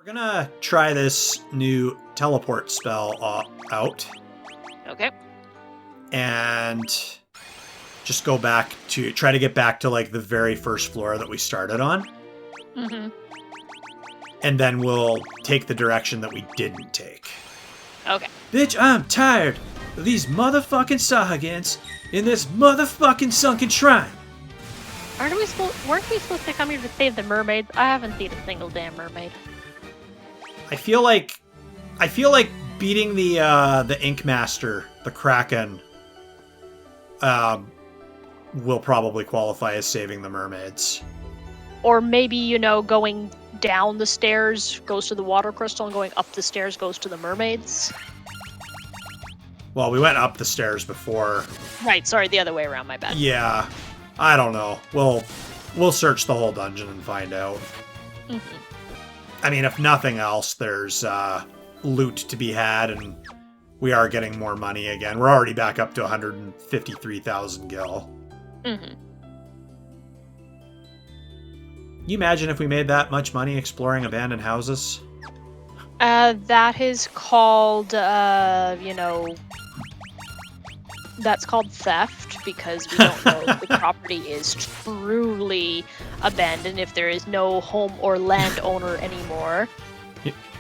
We're gonna try this new teleport spell out. Okay. And just go back to, try to get back to like the very first floor that we started on. Mm-hmm. And then we'll take the direction that we didn't take. Okay. Bitch, I'm tired of these motherfucking Sahagins in this motherfucking Sunken Shrine. Weren't we supposed to come here to save the mermaids? I haven't seen a single damn mermaid. I feel like beating the Ink Master, the Kraken, will probably qualify as saving the mermaids. Or maybe, going down the stairs goes to the water crystal and going up the stairs goes to the mermaids. Well, we went up the stairs before. Right, sorry, the other way around, my bad. Yeah, I don't know. We'll search the whole dungeon and find out. Mm-hmm. I mean, if nothing else, there's loot to be had, and we are getting more money again. We're already back up to 153,000 gil. Mm-hmm. Can you imagine if we made that much money exploring abandoned houses? That is called, that's called theft, because we don't know if the property is truly abandoned, if there is no home or landowner anymore.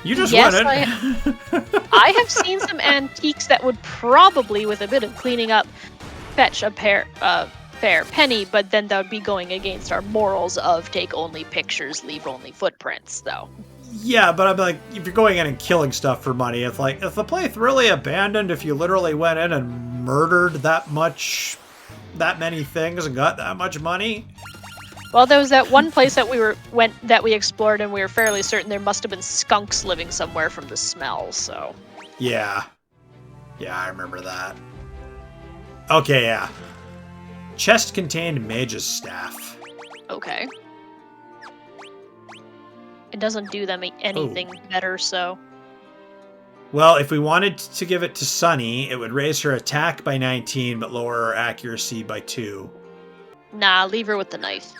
You just won it. I have seen some antiques that would probably, with a bit of cleaning up, fetch a fair penny, but then that would be going against our morals of take only pictures, leave only footprints, though. Yeah, but I'm like, if you're going in and killing stuff for money, it's like, if the place really abandoned, if you literally went in and murdered that many things and got that much money. Well, there was that one place that we explored, and we were fairly certain there must have been skunks living somewhere from the smell. So. Yeah, I remember that. Okay, yeah. Chest contained mage's staff. Okay. It doesn't do them anything better, so. Well, if we wanted to give it to Sunny, it would raise her attack by 19, but lower her accuracy by 2. Nah, leave her with the knife.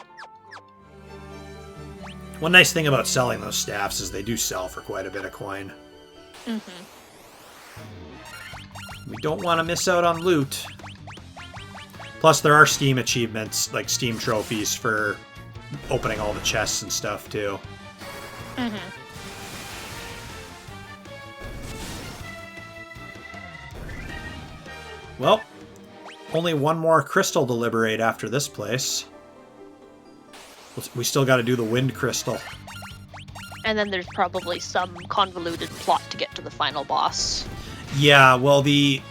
One nice thing about selling those staffs is they do sell for quite a bit of coin. Mm-hmm. We don't want to miss out on loot. Plus, there are Steam achievements, like Steam trophies for opening all the chests and stuff, too. Mm-hmm. Well, only one more crystal to liberate after this place. We still got to do the wind crystal. And then there's probably some convoluted plot to get to the final boss. Yeah, well, they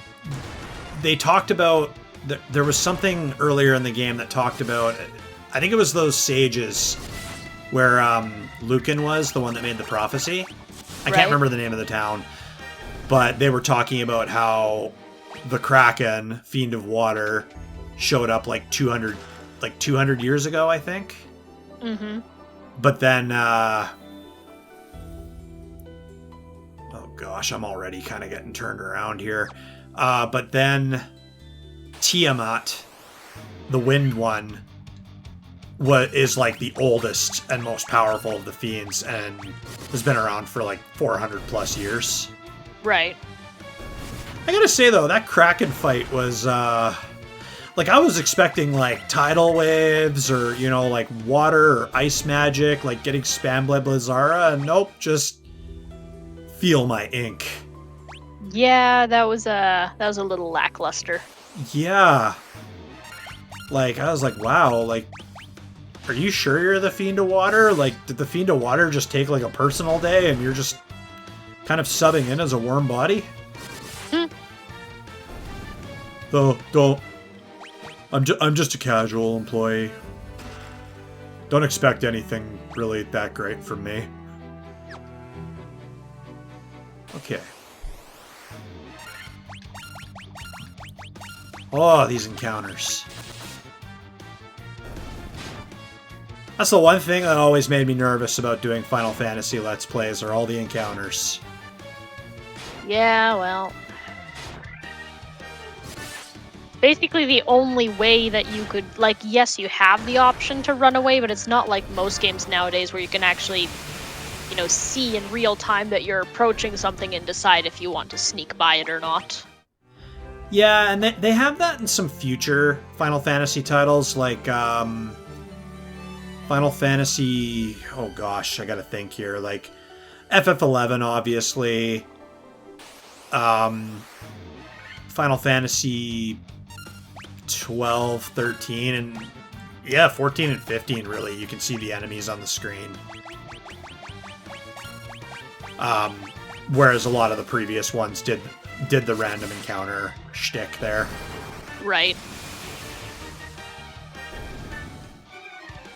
talked about... There was something earlier in the game that talked about... I think it was those sages where Lucan was, the one that made the prophecy. I can't remember the name of the town. But they were talking about how the Kraken, Fiend of Water, showed up like 200 years ago, I think. Mm-hmm. But then... oh gosh, I'm already kind of getting turned around here. But then Tiamat, the Wind One, is like the oldest and most powerful of the fiends and has been around for like 400 plus years. Right. I gotta say though, that Kraken fight was like I was expecting like tidal waves or like water or ice magic, like getting spam by Blizzara, and nope, just feel my ink. Yeah, that was a little lackluster. Yeah. Like I was like, wow, like are you sure you're the Fiend of Water? Like, did the Fiend of Water just take like a personal day and you're just kind of subbing in as a warm body? Though, don't. I'm just a casual employee. Don't expect anything really that great from me. Okay. Oh, these encounters. That's the one thing that always made me nervous about doing Final Fantasy Let's Plays, are all the encounters. Yeah, well... Basically the only way that you could, like, yes, you have the option to run away, but it's not like most games nowadays where you can actually see in real time that you're approaching something and decide if you want to sneak by it or not. Yeah, and they have that in some future Final Fantasy titles, like Final Fantasy... Oh gosh, I gotta think here. Like FF11, obviously. Final Fantasy 12, 13, and yeah, 14 and 15, really. You can see the enemies on the screen. Whereas a lot of the previous ones did the random encounter shtick there. Right.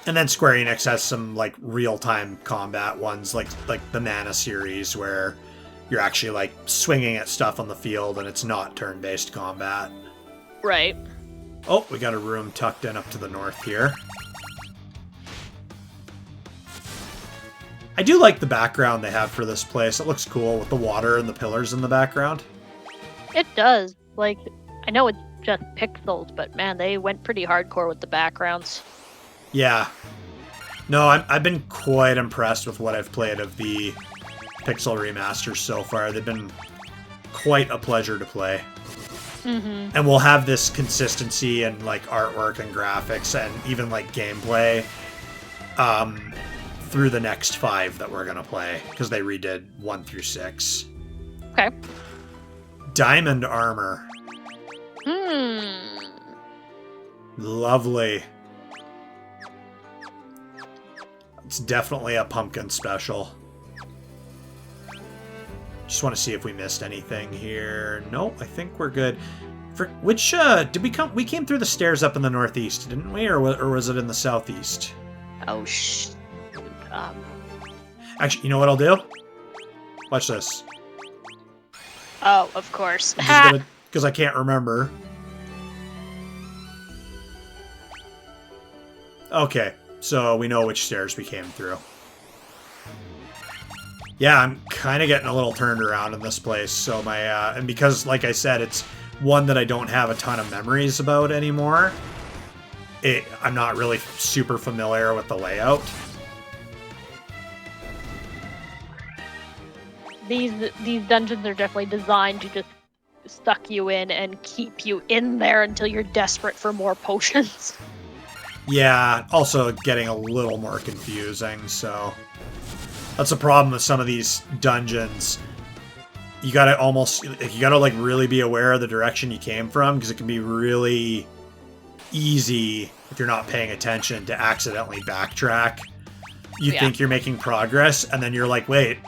And then Square Enix has some like real-time combat ones, like the Mana series, where you're actually like swinging at stuff on the field and it's not turn-based combat. Right. Oh, we got a room tucked in up to the north here. I do like the background they have for this place. It looks cool with the water and the pillars in the background. It does. Like, I know it's just pixels, but man, they went pretty hardcore with the backgrounds. Yeah. No, I've been quite impressed with what I've played of the Pixel remasters so far. They've been quite a pleasure to play. Mm-hmm. And we'll have this consistency in like artwork and graphics and even like gameplay through the next 5 that we're gonna play, because they redid 1 through 6. Okay. Diamond armor. Lovely. It's definitely a pumpkin special. Just want to see if we missed anything here. Nope, I think we're good. For which did we come? We came through the stairs up in the northeast, didn't we, or was it in the southeast? Oh Actually, you know what I'll do? Watch this. Oh, of course. Because I can't remember. Okay, so we know which stairs we came through. Yeah, I'm kind of getting a little turned around in this place. So and because, like I said, it's one that I don't have a ton of memories about anymore. I'm not really super familiar with the layout. These dungeons are definitely designed to just suck you in and keep you in there until you're desperate for more potions. Yeah, also getting a little more confusing, so... That's the problem with some of these dungeons. You gotta like really be aware of the direction you came from, because it can be really easy, if you're not paying attention, to accidentally backtrack. You think you're making progress, and then you're like, wait,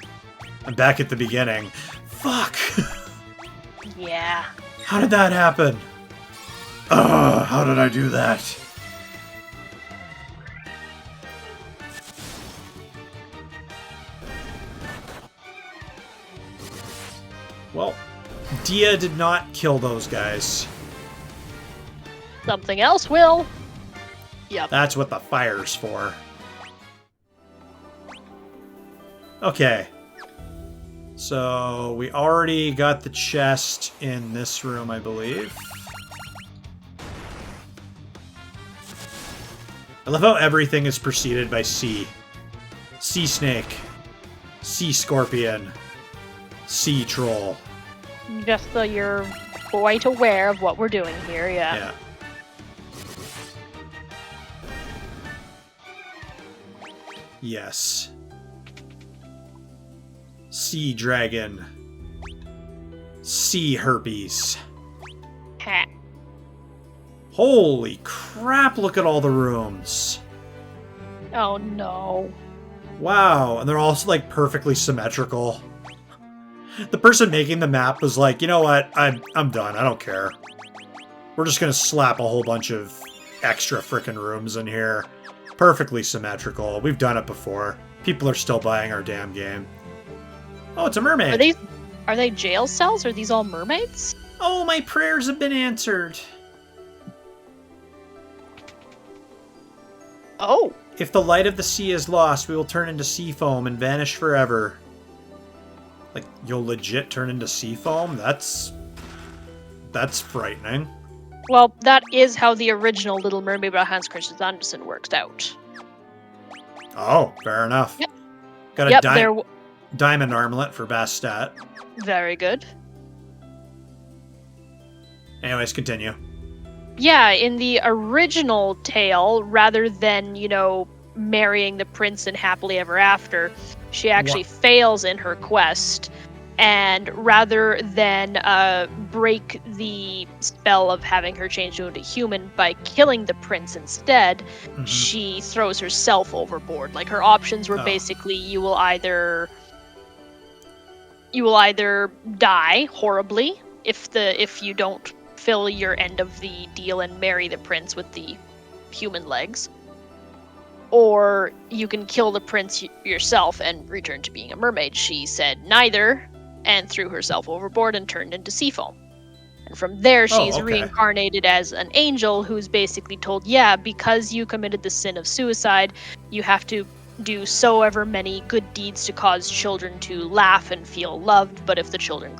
I'm back at the beginning. Fuck! Yeah. How did that happen? How did I do that? Well, Dia did not kill those guys. Something else will. Yep. That's what the fire's for. Okay. So, we already got the chest in this room, I believe. I love how everything is preceded by C. Sea snake. Sea scorpion. Sea troll. Just so you're quite aware of what we're doing here, yeah. Yes. Sea dragon. Sea herpes. Ha. Holy crap, look at all the rooms. Oh no. Wow, and they're all like perfectly symmetrical. The person making the map was like, you know what, I'm done, I don't care. We're just gonna slap a whole bunch of extra frickin' rooms in here. Perfectly symmetrical. We've done it before. People are still buying our damn game. Oh, it's a mermaid. Are they jail cells? Are these all mermaids? Oh, my prayers have been answered. Oh. If the light of the sea is lost, we will turn into sea foam and vanish forever. Like, you'll legit turn into sea foam? That's frightening. Well, that is how the original Little Mermaid by Hans Christian Andersen works out. Oh, fair enough. Yep. Got a Yep, there. diamond armlet for best stat. Very good. Anyways, continue. Yeah, in the original tale, rather than, marrying the prince and happily ever after, she actually fails in her quest. And rather than break the spell of having her changed into a human by killing the prince instead, she throws herself overboard. Like, her options were basically you will either die horribly if you don't fill your end of the deal and marry the prince with the human legs, or you can kill the prince yourself and return to being a mermaid. She said neither and threw herself overboard and turned into sea foam. And from there, she's reincarnated as an angel who's basically told, yeah, because you committed the sin of suicide, you have to do so ever many good deeds to cause children to laugh and feel loved, but if the children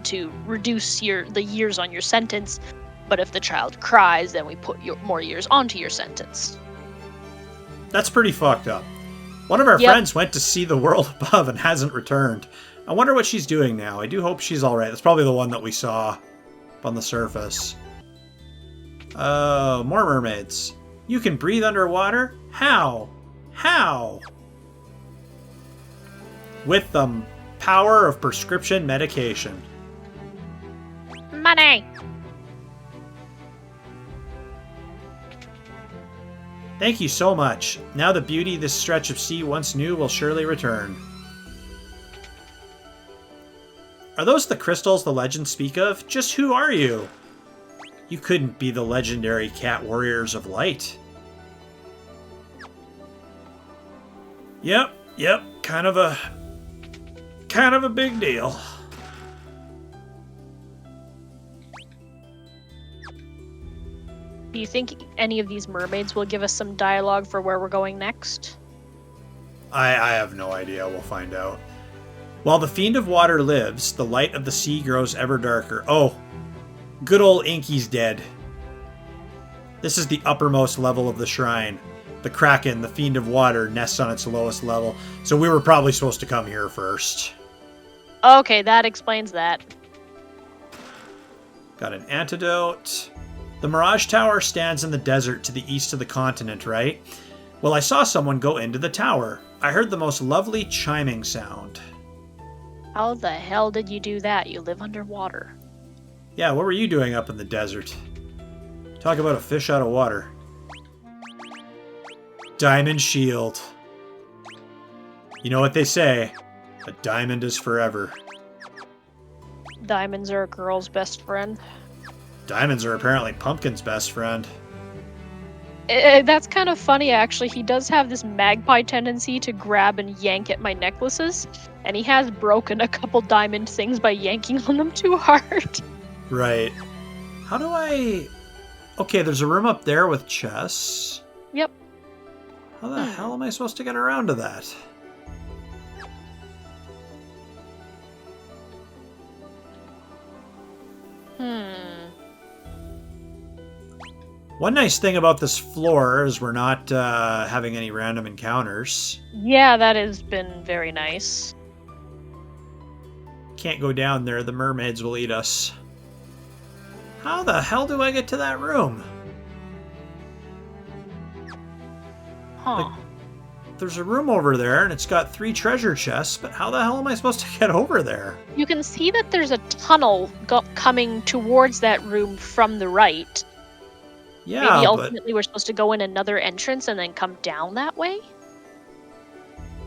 to reduce the years on your sentence, but if the child cries, then we put more years onto your sentence. That's pretty fucked up. One of our friends went to see the world above and hasn't returned. I wonder what she's doing now. I do hope she's alright. That's probably the one that we saw up on the surface. Oh, more mermaids. You can breathe underwater? How? With the power of prescription medication. Money! Thank you so much. Now the beauty this stretch of sea once knew will surely return. Are those the crystals the legends speak of? Just who are you? You couldn't be the legendary cat warriors of light. Yep, kind of a big deal. Do you think any of these mermaids will give us some dialogue for where we're going next? I have no idea. We'll find out. While the Fiend of Water lives, the light of the sea grows ever darker. Oh, good old Inky's dead. This is the uppermost level of the shrine. The Kraken, the Fiend of Water, nests on its lowest level, so we were probably supposed to come here first. Okay, that explains that. Got an antidote. The Mirage Tower stands in the desert to the east of the continent, right? Well, I saw someone go into the tower. I heard the most lovely chiming sound. How the hell did you do that? You live underwater. Yeah, what were you doing up in the desert? Talk about a fish out of water. Diamond shield. You know what they say, a diamond is forever. Diamonds are a girl's best friend. Diamonds are apparently Pumpkin's best friend. That's kind of funny, actually. He does have this magpie tendency to grab and yank at my necklaces, and he has broken a couple diamond things by yanking on them too hard. Right. How do I... Okay, there's a room up there with chests. Yep. How the hell am I supposed to get around to that? One nice thing about this floor is we're not having any random encounters. Yeah, that has been very nice. Can't go down there, the mermaids will eat us. How the hell do I get to that room? Huh. Like, there's a room over there, and it's got 3 treasure chests, but how the hell am I supposed to get over there? You can see that there's a tunnel coming towards that room from the right. Yeah, maybe ultimately we're supposed to go in another entrance and then come down that way?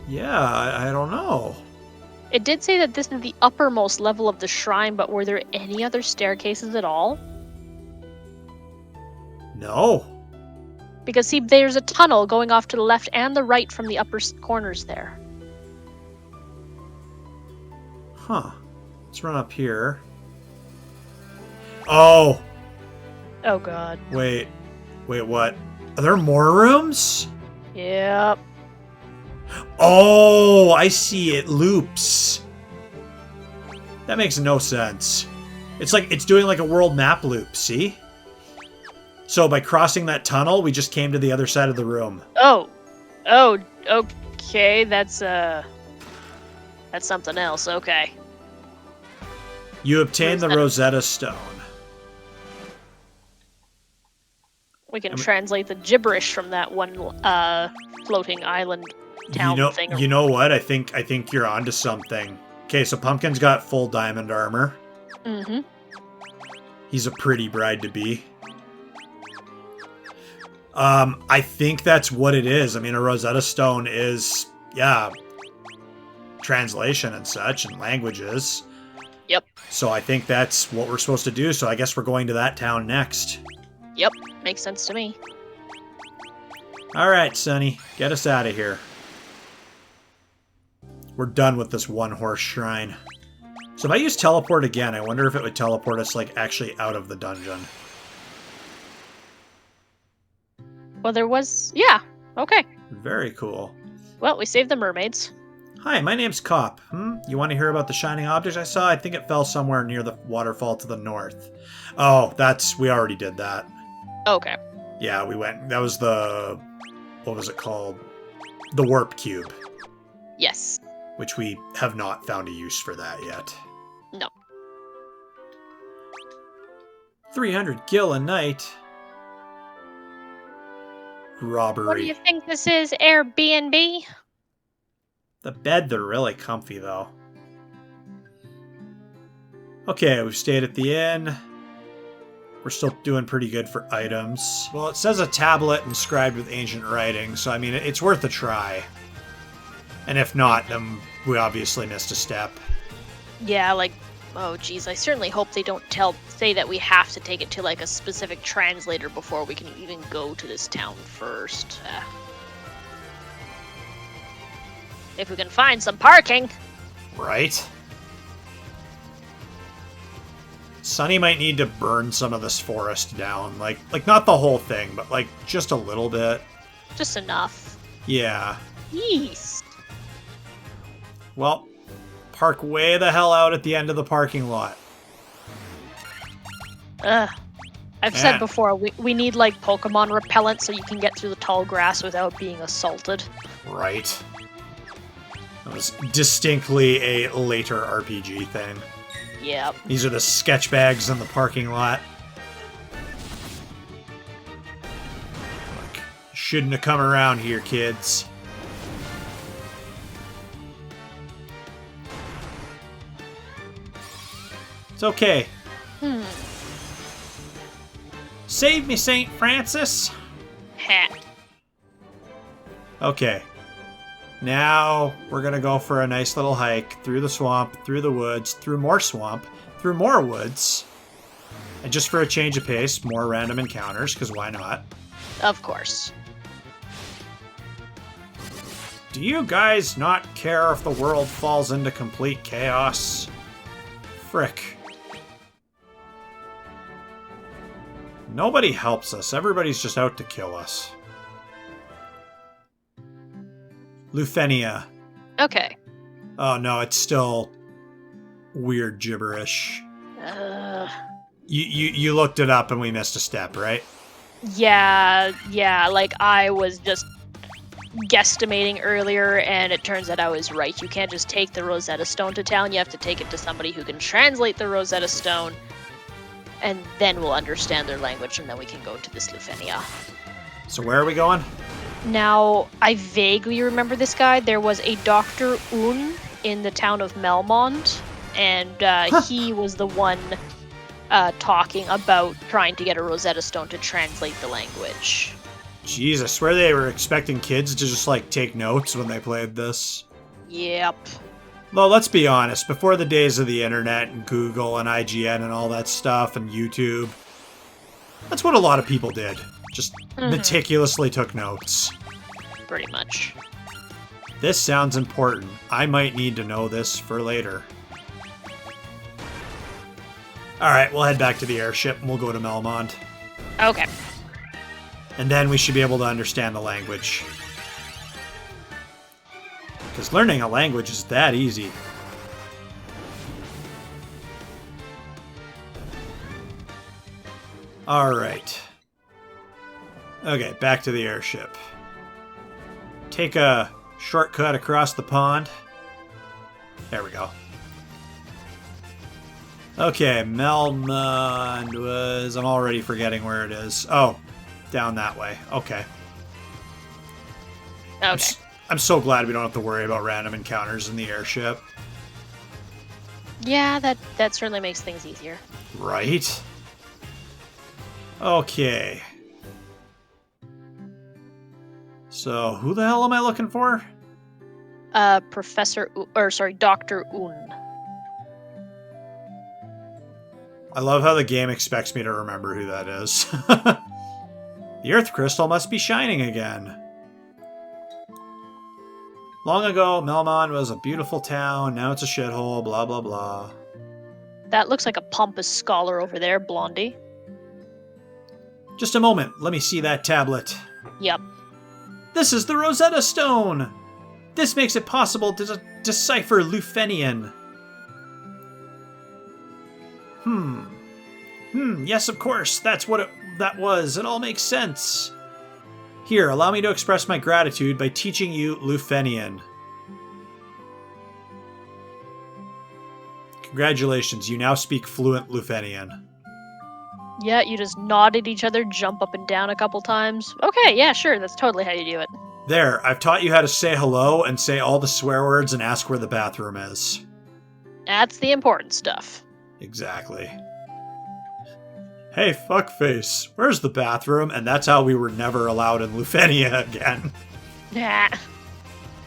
Yeah, I don't know. It did say that this is the uppermost level of the shrine, but were there any other staircases at all? No. Because, see, there's a tunnel going off to the left and the right from the upper corners there. Huh. Let's run up here. Oh! Oh, God. Wait, what? Are there more rooms? Yep. Oh, I see. It loops. That makes no sense. It's like it's doing like a world map loop, see? So by crossing that tunnel, we just came to the other side of the room. Oh, okay, that's That's something else. Okay. You obtain the Rosetta Stone. We can translate the gibberish from that one floating island town thing. You know what? I think you're onto something. Okay, so Pumpkin's got full diamond armor. Mm-hmm. He's a pretty bride to be. I think that's what it is. I mean, a Rosetta Stone is, yeah, translation and such, and languages. Yep. So I think that's what we're supposed to do, so I guess we're going to that town next. Yep, makes sense to me. Alright, Sonny, get us out of here. We're done with this one-horse shrine. So if I use teleport again, I wonder if it would teleport us, like, actually out of the dungeon. Well, there was... Yeah, okay. Very cool. Well, we saved the mermaids. Hi, my name's Cop. You want to hear about the shining object I saw? I think it fell somewhere near the waterfall to the north. Oh, we already did that. Okay. Yeah, we went... That was the... What was it called? The warp cube. Yes. Which we have not found a use for that yet. No. 300 gil a night. Robbery. What do you think this is, Airbnb? The bed, they're really comfy, though. Okay, we've stayed at the inn. We're still doing pretty good for items. Well, it says a tablet inscribed with ancient writing, so I mean, it's worth a try. And if not, then we obviously missed a step. Yeah, like, oh geez, I certainly hope they don't say that we have to take it to like a specific translator before we can even go to this town first. If we can find some parking. Right? Sunny might need to burn some of this forest down. Like not the whole thing, but like just a little bit. Just enough. Yeah. Yeast. Well, park way the hell out at the end of the parking lot. I've said before, we need like Pokemon repellent so you can get through the tall grass without being assaulted. Right. That was distinctly a later RPG thing. Yep. These are the sketch bags in the parking lot. Look, shouldn't have come around here, kids. It's okay. Save me, St. Francis. Ha. Okay. Now we're gonna go for a nice little hike through the swamp, through the woods, through more swamp, through more woods. And just for a change of pace, more random encounters, because why not? Of course. Do you guys not care if the world falls into complete chaos? Frick. Nobody helps us. Everybody's just out to kill us. Lufenia. Okay. Oh no, it's still weird gibberish. You looked it up and we missed a step, right? Yeah, like I was just guesstimating earlier and it turns out I was right. You can't just take the Rosetta Stone to town, you have to take it to somebody who can translate the Rosetta Stone, and then we'll understand their language and then we can go to this Lufenia. So where are we going? Now, I vaguely remember this guy. There was a Dr. Un in the town of Melmond, and he was the one talking about trying to get a Rosetta Stone to translate the language. Jeez, I swear they were expecting kids to just, like, take notes when they played this. Yep. Well, let's be honest. Before the days of the internet and Google and IGN and all that stuff and YouTube, that's what a lot of people did. Just meticulously took notes. Pretty much. This sounds important. I might need to know this for later. Alright, we'll head back to the airship and we'll go to Melmond. Okay. And then we should be able to understand the language. Because learning a language is that easy. Alright. Okay, back to the airship. Take a shortcut across the pond. There we go. Okay, Melmond was... I'm already forgetting where it is. Oh, down that way. Okay. Okay. I'm so glad we don't have to worry about random encounters in the airship. Yeah, that certainly makes things easier. Right? Okay. So, who the hell am I looking for? Dr. Un. I love how the game expects me to remember who that is. The Earth Crystal must be shining again. Long ago, Melmond was a beautiful town. Now it's a shithole, blah, blah, blah. That looks like a pompous scholar over there, Blondie. Just a moment. Let me see that tablet. Yep. This is the Rosetta Stone! This makes it possible to decipher Lufenian. Yes, of course. That's what that was. It all makes sense. Here, allow me to express my gratitude by teaching you Lufenian. Congratulations, you now speak fluent Lufenian. Yeah, you just nod at each other, jump up and down a couple times. Okay, yeah, sure, that's totally how you do it. There, I've taught you how to say hello and say all the swear words and ask where the bathroom is. That's the important stuff. Exactly. Hey, fuckface, where's the bathroom? And that's how we were never allowed in Lufenia again. Nah.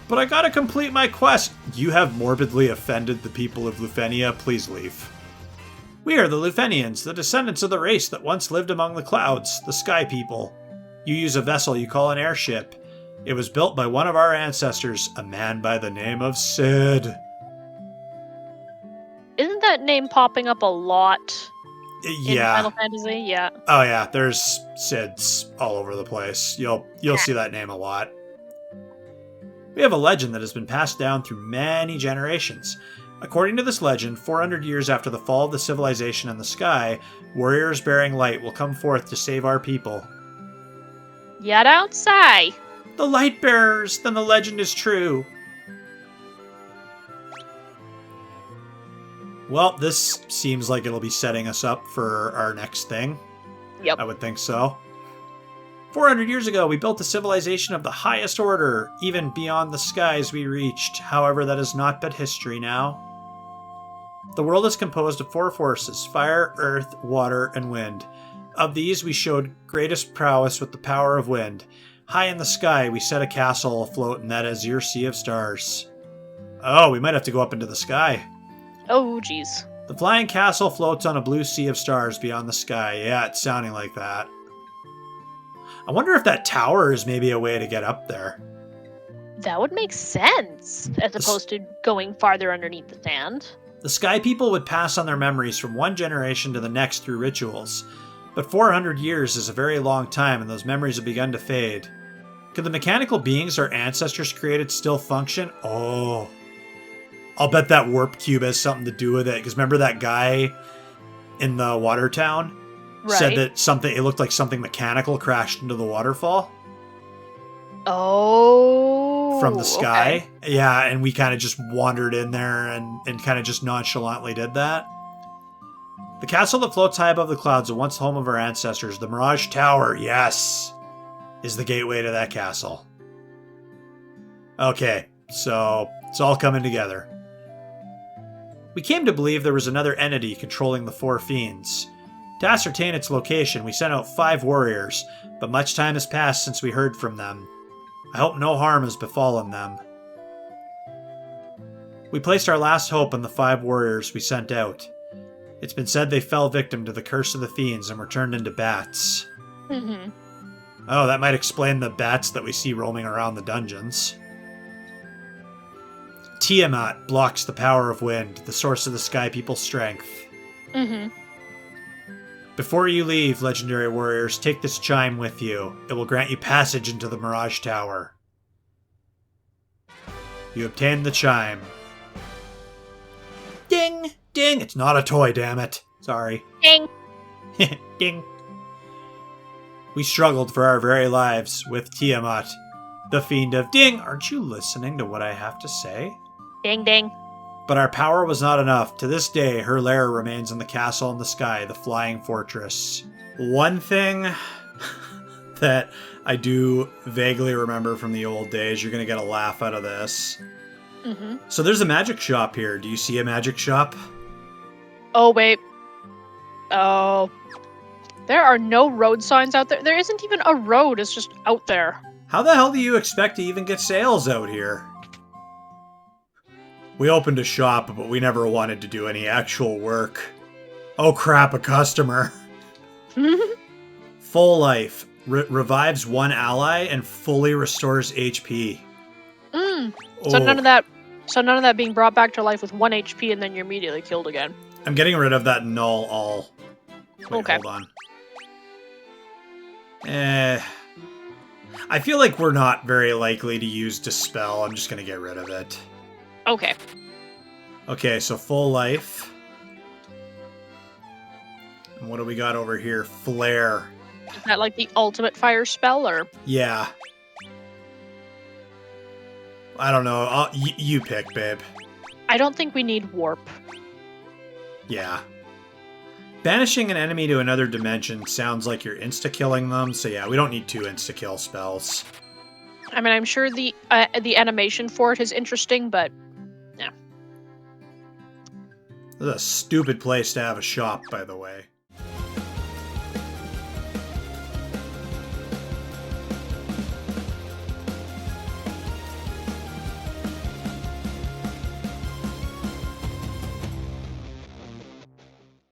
But I gotta complete my quest. You have morbidly offended the people of Lufenia. Please leave. We are the Lufenians, the descendants of the race that once lived among the clouds, the Sky People. You use a vessel you call an airship. It was built by one of our ancestors, a man by the name of Sid. Isn't that name popping up a lot in Yeah. Final Fantasy? Yeah. Oh yeah, there's Sids all over the place. You'll see that name a lot. We have a legend that has been passed down through many generations. According to this legend, 400 years after the fall of the civilization in the sky, warriors bearing light will come forth to save our people. You don't say. The light bearers, then the legend is true. Well, this seems like it'll be setting us up for our next thing. Yep. I would think so. 400 years ago, we built a civilization of the highest order, even beyond the skies we reached. However, that is not but history now. The world is composed of 4 forces: fire, earth, water, and wind. Of these, we showed greatest prowess with the power of wind. High in the sky, we set a castle afloat in that azure sea of stars. Oh, we might have to go up into the sky. Oh, jeez. The flying castle floats on a blue sea of stars beyond the sky. Yeah, it's sounding like that. I wonder if that tower is maybe a way to get up there. That would make sense, as opposed to going farther underneath the sand. The Sky People would pass on their memories from one generation to the next through rituals. But 400 years is a very long time, and those memories have begun to fade. Could the mechanical beings our ancestors created still function? Oh. I'll bet that warp cube has something to do with it, because remember that guy in the water town? Right. Said that it looked like something mechanical crashed into the waterfall? Oh. From the sky. Okay. Yeah, and we kind of just wandered in there and kind of just nonchalantly did that. The castle that floats high above the clouds, the once home of our ancestors, the Mirage Tower, yes, is the gateway to that castle. Okay, so it's all coming together. We came to believe there was another entity controlling the 4 fiends. To ascertain its location, we sent out 5 warriors, but much time has passed since we heard from them. I hope no harm has befallen them. We placed our last hope in the 5 warriors we sent out. It's been said they fell victim to the curse of the fiends and were turned into bats. Mm-hmm. Oh, that might explain the bats that we see roaming around the dungeons. Tiamat blocks the power of wind, the source of the Sky People's strength. Mm-hmm. Before you leave, legendary warriors, take this chime with you. It will grant you passage into the Mirage Tower. You obtain the chime. Ding! Ding! It's not a toy, damn it. Sorry. Ding! Ding. We struggled for our very lives with Tiamat, the fiend of Ding. Aren't you listening to what I have to say? Ding ding. But our power was not enough. To this day, her lair remains in the castle in the sky, the flying fortress. One thing that I do vaguely remember from the old days, you're going to get a laugh out of this. Mm-hmm. So there's a magic shop here. Do you see a magic shop? Oh, wait. Oh. There are no road signs out there. There isn't even a road. It's just out there. How the hell do you expect to even get sales out here? We opened a shop, but we never wanted to do any actual work. Oh crap, a customer. Full life. Revives one ally and fully restores HP. So none of that being brought back to life with 1 HP and then you're immediately killed again. I'm getting rid of that null all. Wait, Okay. hold on. I feel like we're not very likely to use Dispel. I'm just going to get rid of it. Okay. Okay, so full life. And what do we got over here? Flare. Is that like the ultimate fire spell, or? Yeah. I don't know. You pick, babe. I don't think we need warp. Yeah. Banishing an enemy to another dimension sounds like you're insta-killing them, so yeah, we don't need 2 insta-kill spells. I mean, I'm sure the animation for it is interesting, but yeah. This is a stupid place to have a shop, by the way.